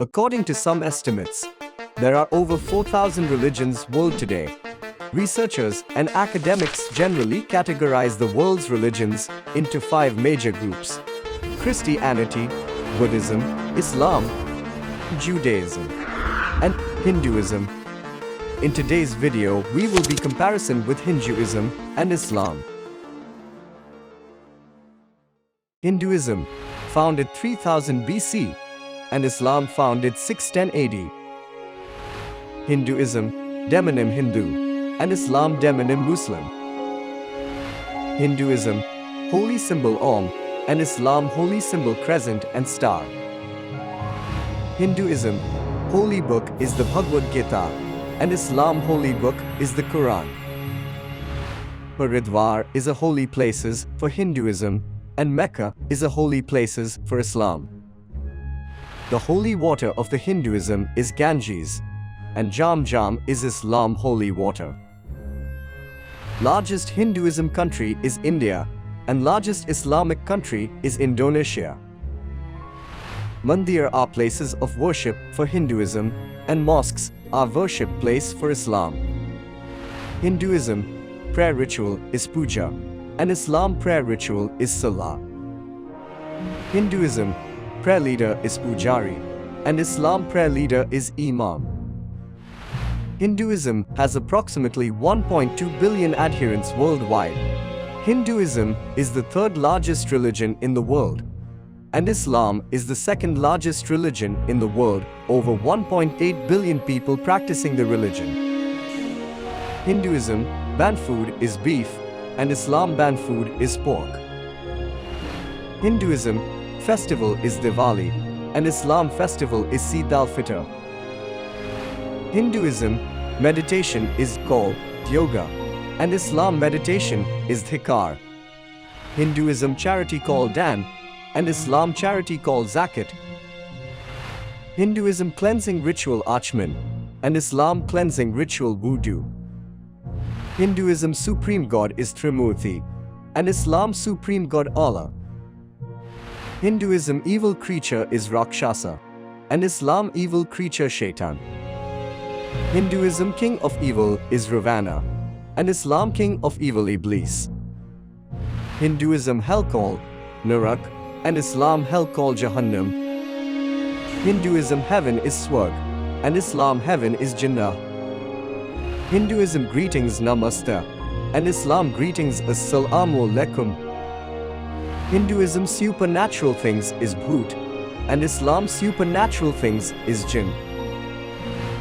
According to some estimates, there are over 4,000 religions world today. Researchers and academics generally categorize the world's religions into 5 major groups: Christianity, Buddhism, Islam, Judaism, and Hinduism. In today's video, we will be comparison with Hinduism and Islam. Hinduism, founded 3000 BC, and Islam founded 610 AD. Hinduism, demonym Hindu, and Islam demonym Muslim. Hinduism, holy symbol Om, and Islam holy symbol crescent and star. Hinduism, holy book is the Bhagavad Gita, and Islam holy book is the Quran. Haridwar is a holy places for Hinduism, and Mecca is a holy places for Islam. The holy water of the Hinduism is Ganges, and Jam is Islam holy water. Largest Hinduism country is India, and largest Islamic country is Indonesia. Mandir are places of worship for Hinduism, and mosques are worship place for Islam. Hinduism, prayer ritual is puja, and Islam prayer ritual is salah. Hinduism, prayer leader is pujari, and Islam prayer leader is imam. Hinduism has approximately 1.2 billion adherents worldwide. Hinduism is the third largest religion in the world, and Islam is the second largest religion in the world, over 1.8 billion people practicing the religion. Hinduism, banned food is beef, and Islam banned food is pork. Hinduism, festival is Diwali, and Islam festival is Eid al-Fitr. Hinduism, meditation is called yoga, and Islam meditation is dhikar. Hinduism charity called dan, and Islam charity called zakat. Hinduism cleansing ritual achman, and Islam cleansing ritual wudu. Hinduism supreme god is Trimurti, and Islam supreme god Allah. Hinduism evil creature is Rakshasa, and Islam evil creature Shaitan. Hinduism king of evil is Ravana, and Islam king of evil Iblis. Hinduism hell called Narak, and Islam hell called Jahannam. Hinduism heaven is Swarg, and Islam heaven is Jannah. Hinduism greetings Namaste, and Islam greetings Assalamu alaikum. Hinduism supernatural things is Bhoot, and Islam supernatural things is Jinn.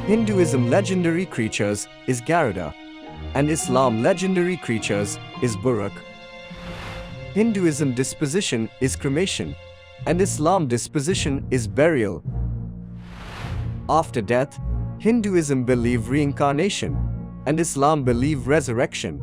Hinduism legendary creatures is Garuda, and Islam legendary creatures is Burak. Hinduism disposition is cremation, and Islam disposition is burial. After death, Hinduism believe reincarnation, and Islam believe resurrection.